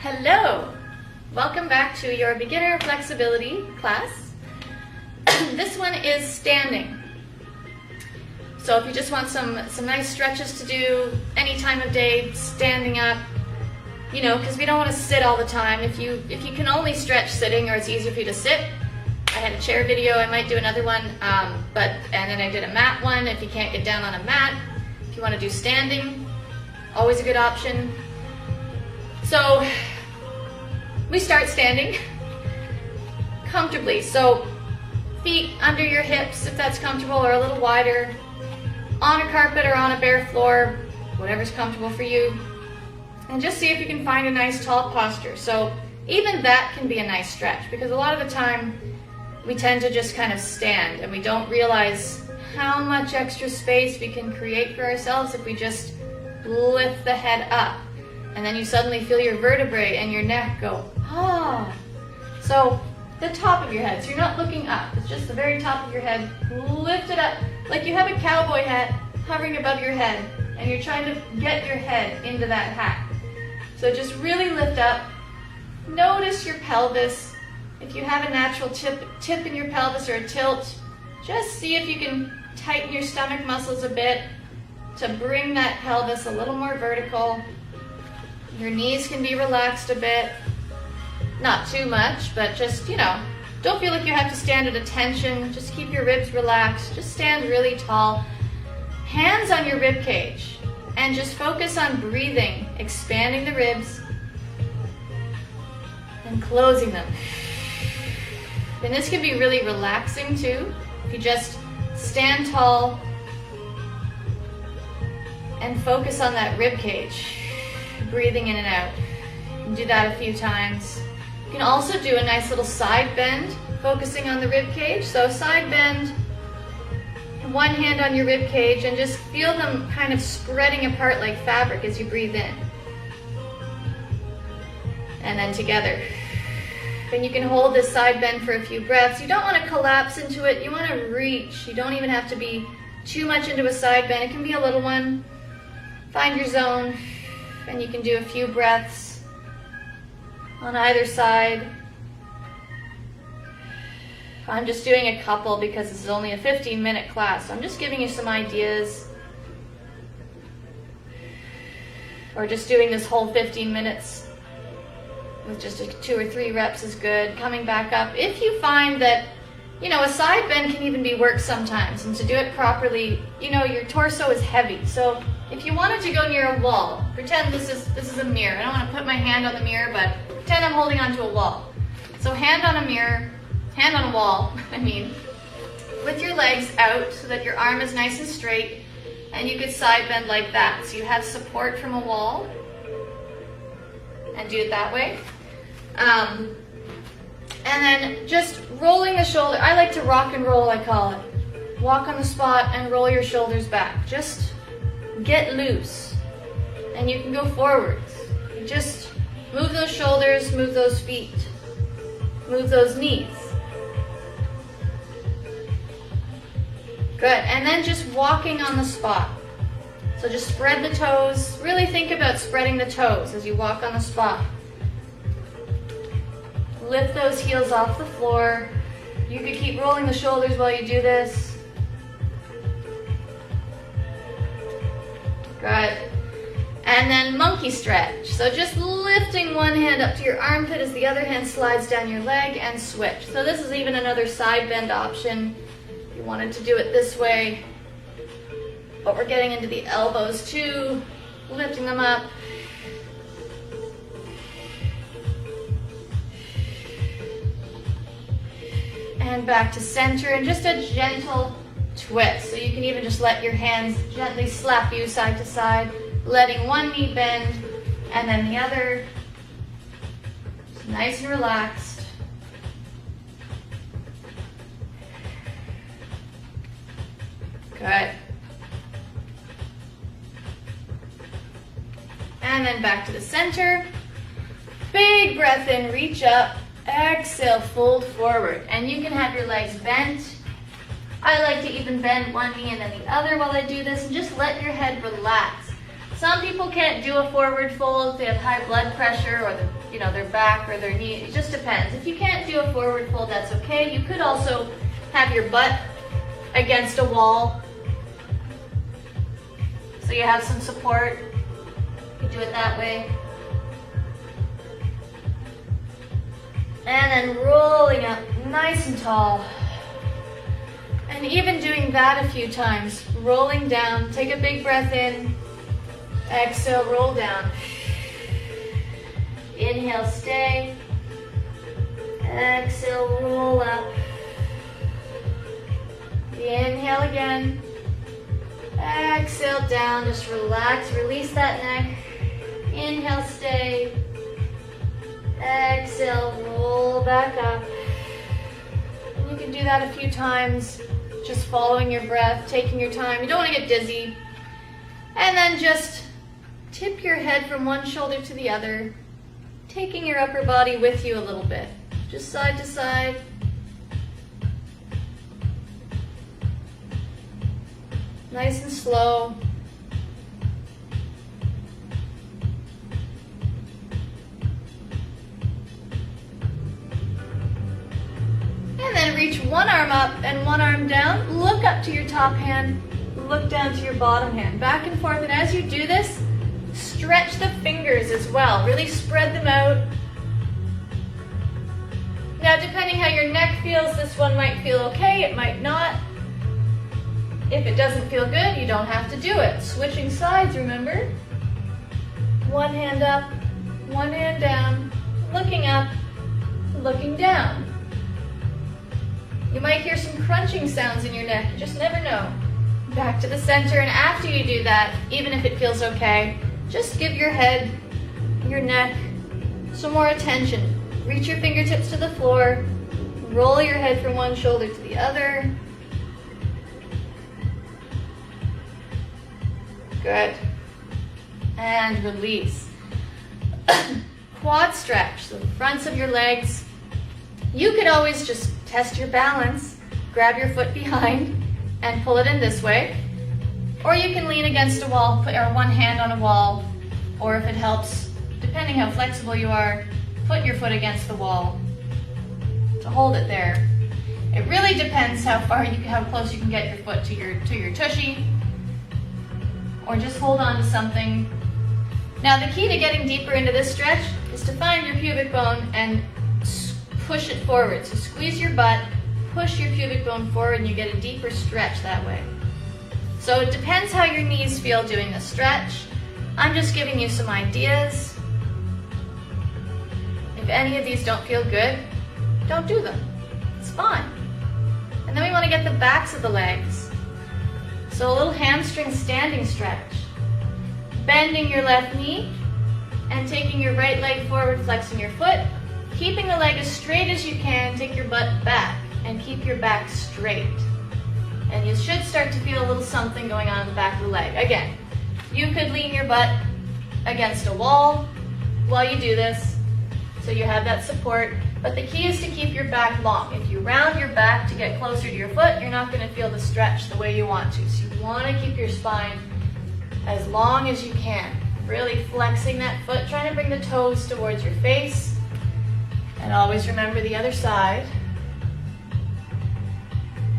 Hello! Welcome back to your beginner flexibility class. This one is standing. So if you just want some nice stretches to do any time of day, standing up, you know, because we don't want to sit all the time. If you can only stretch sitting, or it's easier for you to sit, I had a chair video, I might do another one, and then I did a mat one if you can't get down on a mat. If you want to do standing, always a good option. So we start standing comfortably. So feet under your hips if that's comfortable, or a little wider, on a carpet or on a bare floor, whatever's comfortable for you. And just see if you can find a nice tall posture. So even that can be a nice stretch, because a lot of the time we tend to just kind of stand and we don't realize how much extra space we can create for ourselves if we just lift the head up. And then you suddenly feel your vertebrae and your neck go, ah. So the top of your head, so you're not looking up, it's just the very top of your head, lift it up like you have a cowboy hat hovering above your head and you're trying to get your head into that hat. So just really lift up. Notice your pelvis. If you have a natural tip in your pelvis or a tilt, just see if you can tighten your stomach muscles a bit to bring that pelvis a little more vertical. Your knees can be relaxed a bit. Not too much, but just, you know, don't feel like you have to stand at attention. Just keep your ribs relaxed. Just stand really tall. Hands on your rib cage. And just focus on breathing, expanding the ribs and closing them. And this can be really relaxing too. If you just stand tall and focus on that rib cage, breathing in and out. You can do that a few times. You can also do a nice little side bend, focusing on the rib cage. So side bend, one hand on your rib cage, and just feel them kind of spreading apart like fabric as you breathe in. And then together. And you can hold this side bend for a few breaths. You don't want to collapse into it. You want to reach. You don't even have to be too much into a side bend. It can be a little one. Find your zone, and you can do a few breaths on either side. I'm just doing a couple because this is only a 15-minute class. So I'm just giving you some ideas. Or just doing this whole 15 minutes with just 2 or 3 reps is good. Coming back up. If you find that, you know, a side bend can even be worked sometimes, and to do it properly, you know, your torso is heavy. So if you wanted to go near a wall, pretend this is a mirror. I don't want to put my hand on the mirror, but pretend I'm holding onto a wall. So hand on a mirror, hand on a wall, with your legs out so that your arm is nice and straight, and you could side bend like that. So you have support from a wall, and do it that way. And then just rolling the shoulder. I like to rock and roll, I call it. Walk on the spot and roll your shoulders back. Just get loose. And you can go forwards. Just move those shoulders, move those feet, move those knees. Good. And then just walking on the spot. So just spread the toes. Really think about spreading the toes as you walk on the spot. Lift those heels off the floor. You could keep rolling the shoulders while you do this. Good. And then monkey stretch. So just lifting one hand up to your armpit as the other hand slides down your leg, and switch. So this is even another side bend option if you wanted to do it this way. But we're getting into the elbows too, lifting them up. And back to center, and just a gentle twist. So you can even just let your hands gently slap you side to side, letting one knee bend and then the other. Just nice and relaxed. Good. And then back to the center. Big breath in, reach up. Exhale, fold forward. And you can have your legs bent. I like to even bend one knee and then the other while I do this, and just let your head relax. Some people can't do a forward fold if they have high blood pressure, or you know, their back or their knee. It just depends. If you can't do a forward fold, that's okay. You could also have your butt against a wall, so you have some support. You could do it that way. And then rolling up nice and tall. And even doing that a few times, rolling down, take a big breath in, exhale, roll down. Inhale, stay. Exhale, roll up. Inhale again. Exhale down, just relax, release that neck. Inhale, stay. Exhale, roll back up. And you can do that a few times, just following your breath, taking your time. You don't want to get dizzy. And then just tip your head from one shoulder to the other, taking your upper body with you a little bit, just side to side. Nice and slow. And then reach one arm up and one arm down. Look up to your top hand, look down to your bottom hand. Back and forth, and as you do this, stretch the fingers as well. Really spread them out. Now, depending how your neck feels, this one might feel okay, it might not. If it doesn't feel good, you don't have to do it. Switching sides, remember? One hand up, one hand down, looking up, looking down. You might hear some crunching sounds in your neck, you just never know. Back to the center, and after you do that, even if it feels okay, just give your head, your neck, some more attention. Reach your fingertips to the floor, roll your head from one shoulder to the other. Good. And release. Quad stretch, so the fronts of your legs. You could always just test your balance, grab your foot behind and pull it in this way. Or you can lean against a wall, put one hand on a wall, or if it helps, depending how flexible you are, put your foot against the wall to hold it there. It really depends how close you can get your foot to your tushy, or just hold on to something. Now the key to getting deeper into this stretch is to find your pubic bone and push it forward. So squeeze your butt, push your pubic bone forward, and you get a deeper stretch that way. So it depends how your knees feel doing this stretch. I'm just giving you some ideas. If any of these don't feel good, don't do them. It's fine. And then we want to get the backs of the legs. So a little hamstring standing stretch. Bending your left knee and taking your right leg forward, flexing your foot. Keeping the leg as straight as you can, take your butt back and keep your back straight. And you should start to feel a little something going on in the back of the leg. Again, you could lean your butt against a wall while you do this, so you have that support. But the key is to keep your back long. If you round your back to get closer to your foot, you're not going to feel the stretch the way you want to. So you want to keep your spine as long as you can. Really flexing that foot, trying to bring the toes towards your face. And always remember the other side.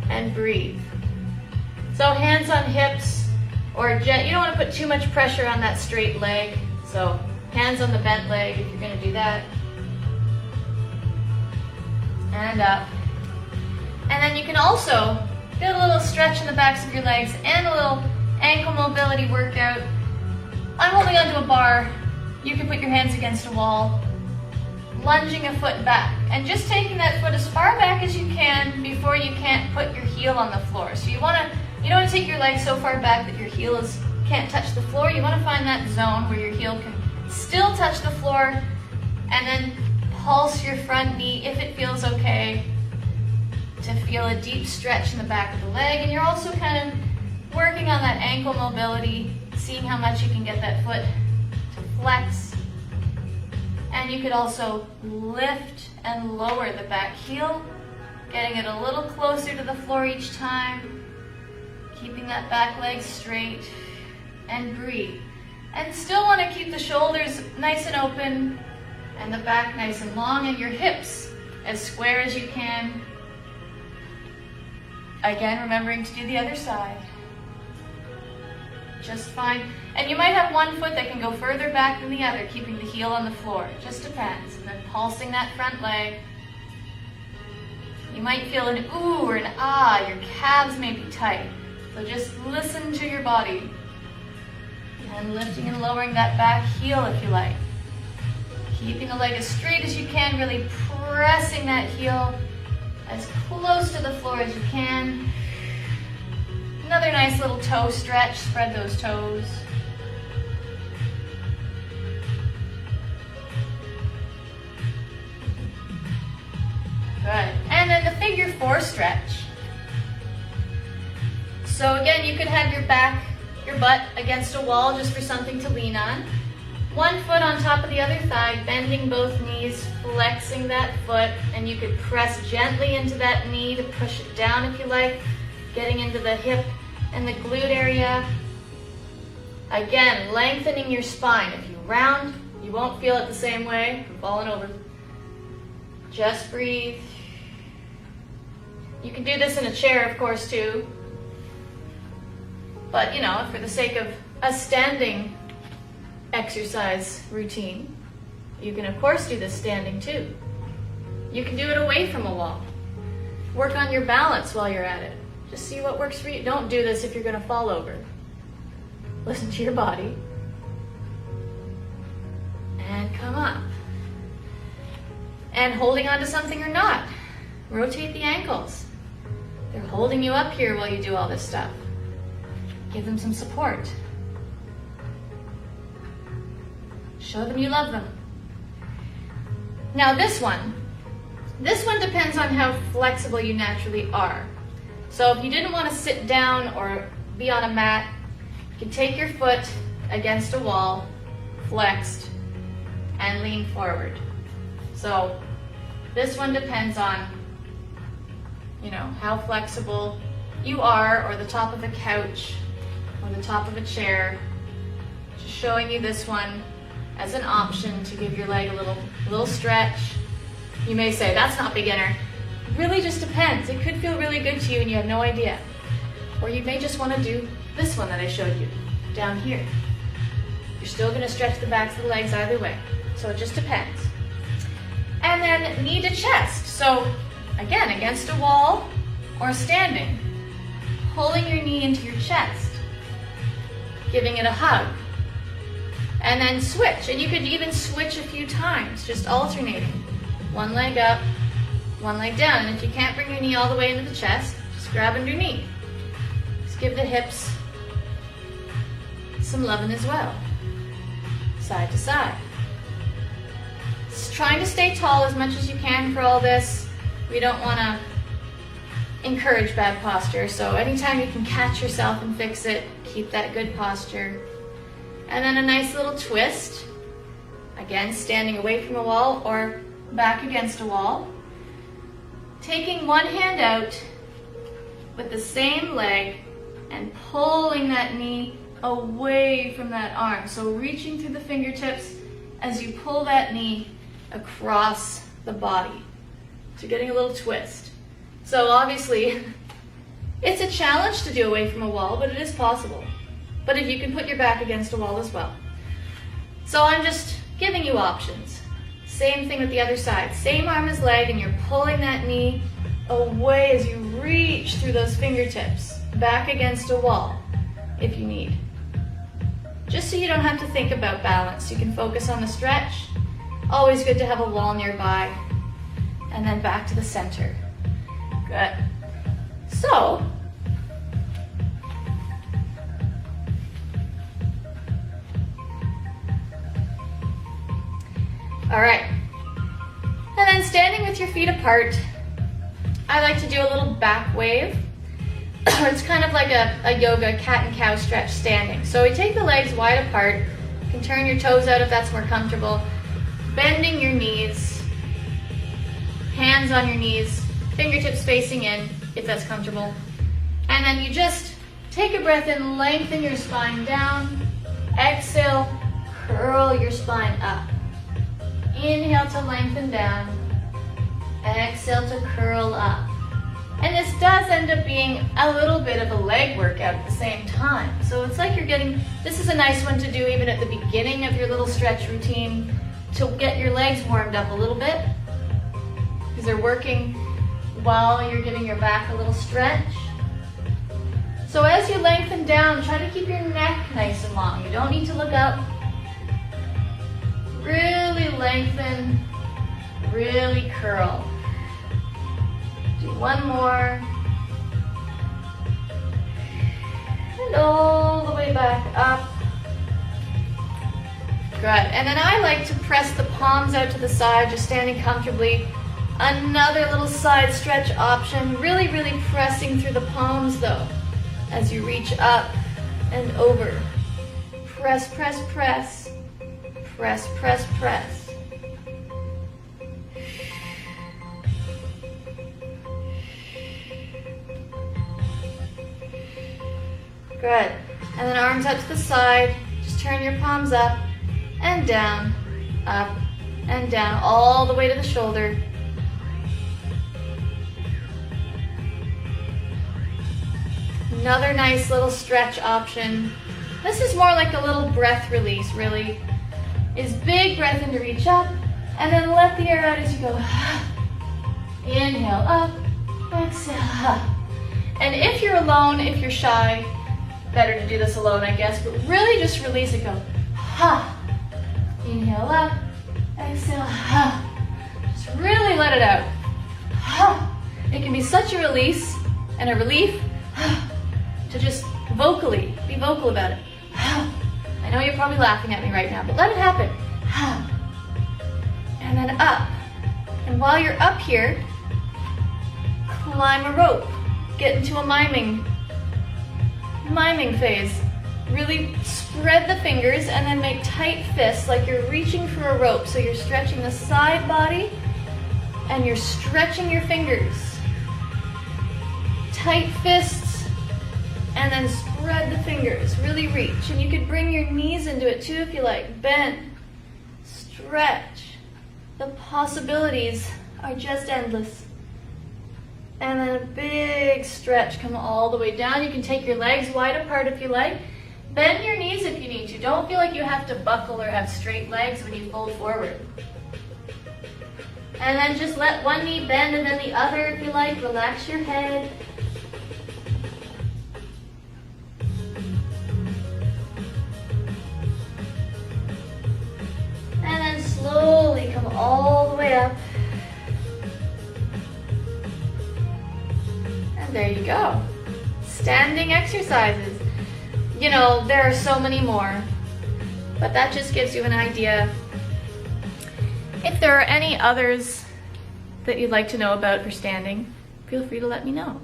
And breathe. So hands on hips, or you don't want to put too much pressure on that straight leg. So hands on the bent leg if you're going to do that. And up. And then you can also get a little stretch in the backs of your legs and a little ankle mobility workout. I'm holding onto a bar. You can put your hands against a wall, lunging a foot back, and just taking that foot as far back as you can before you can't put your heel on the floor. So you don't want to take your leg so far back that your heel can't touch the floor. You want to find that zone where your heel can still touch the floor, and then pulse your front knee if it feels okay to feel a deep stretch in the back of the leg. And you're also kind of working on that ankle mobility, seeing how much you can get that foot to flex. And you could also lift and lower the back heel, getting it a little closer to the floor each time, keeping that back leg straight, and breathe. And still want to keep the shoulders nice and open, And the back nice and long, and your hips as square as you can. Again, remembering to do the other side. Just fine. And you might have one foot that can go further back than the other, keeping the heel on the floor. Just depends. And then pulsing that front leg. You might feel an ooh or an ah. Your calves may be tight. So just listen to your body. And lifting and lowering that back heel if you like. Keeping the leg as straight as you can, really pressing that heel as close to the floor as you can. Another nice little toe stretch, spread those toes. Good. And then the figure 4 stretch. So again, you could have your butt against a wall just for something to lean on. One foot on top of the other thigh, bending both knees, flexing that foot, and you could press gently into that knee to push it down if you like, getting into the hip and the glute area. Again, lengthening your spine. If you round, you won't feel it the same way. I'm falling over. Just breathe. You can do this in a chair, of course, too. But, you know, for the sake of a standing exercise routine, you can, of course, do this standing, too. You can do it away from a wall. Work on your balance while you're at it. Just see what works for you. Don't do this if you're going to fall over. Listen to your body. And come up. And holding on to something or not. Rotate the ankles. They're holding you up here while you do all this stuff. Give them some support. Show them you love them. Now this one depends on how flexible you naturally are. So if you didn't want to sit down or be on a mat, you can take your foot against a wall, flexed, and lean forward. So this one depends on, you know, how flexible you are, or the top of a couch, or the top of a chair. Just showing you this one as an option to give your leg a little stretch. You may say, that's not beginner. Really just depends. It could feel really good to you and you have no idea. Or you may just want to do this one that I showed you down here. You're still going to stretch the backs of the legs either way. So it just depends. And then knee to chest. So again, against a wall or standing, pulling your knee into your chest, giving it a hug. And then switch. And you could even switch a few times, just alternating. One leg up, one leg down. And if you can't bring your knee all the way into the chest, just grab underneath. Just give the hips some loving as well. Side to side. Just trying to stay tall as much as you can for all this. We don't want to encourage bad posture. So anytime you can catch yourself and fix it, keep that good posture. And then a nice little twist. Again, standing away from a wall or back against a wall. Taking one hand out with the same leg and pulling that knee away from that arm. So reaching through the fingertips as you pull that knee across the body. So getting a little twist. So obviously, it's a challenge to do away from a wall, but it is possible. But if you can put your back against a wall as well. So I'm just giving you options. Same thing with the other side. Same arm as leg, and you're pulling that knee away as you reach through those fingertips, back against a wall, if you need. Just so you don't have to think about balance. You can focus on the stretch. Always good to have a wall nearby. And then back to the center. Good. So, all right. And then standing with your feet apart, I like to do a little back wave. It's kind of like a yoga cat and cow stretch standing. So we take the legs wide apart. You can turn your toes out if that's more comfortable. Bending your knees, hands on your knees, fingertips facing in if that's comfortable. And then you just take a breath in, lengthen your spine down. Exhale, curl your spine up. Inhale to lengthen down. Exhale to curl up. And this does end up being a little bit of a leg workout at the same time. So it's like you're getting, this is a nice one to do even at the beginning of your little stretch routine to get your legs warmed up a little bit, because they're working while you're giving your back a little stretch. So as you lengthen down, try to keep your neck nice and long. You don't need to look up. Really lengthen, really curl. Do one more. And all the way back up. Good. And then I like to press the palms out to the side, just standing comfortably. Another little side stretch option. Really, really pressing through the palms though, as you reach up and over. Press, press, press. Press, press, press. Good. And then arms out to the side. Just turn your palms up and down, up and down, all the way to the shoulder. Another nice little stretch option. This is more like a little breath release, really. Is big breath in to reach up, and then let the air out as you go. Inhale up, exhale. And if you're alone, if you're shy, better to do this alone, I guess, but really just release it, go. Inhale up, exhale. Just really let it out. It can be such a release and a relief to just vocally, be vocal about it. I know you're probably laughing at me right now, but let it happen. And then up. And while you're up here, climb a rope. Get into a miming phase. Really spread the fingers and then make tight fists like you're reaching for a rope. So you're stretching the side body and you're stretching your fingers. Tight fists and then spread the fingers. Really reach. And you could bring your knees into it too if you like. Bend, stretch. The possibilities are just endless. And then a big stretch, come all the way down. You can take your legs wide apart if you like. Bend your knees if you need to. Don't feel like you have to buckle or have straight legs when you fold forward. And then just let one knee bend and then the other if you like. Relax your head. And then slowly come all the way up. And there you go. Standing exercises. You know, there are so many more, but that just gives you an idea. If there are any others that you'd like to know about for standing, feel free to let me know.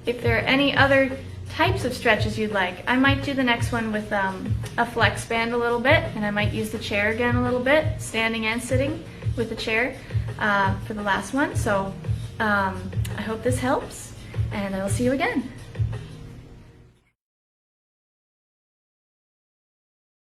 If there are any other types of stretches you'd like, I might do the next one with a flex band a little bit, and I might use the chair again a little bit, standing and sitting with the chair for the last one. So I hope this helps, and I'll see you again.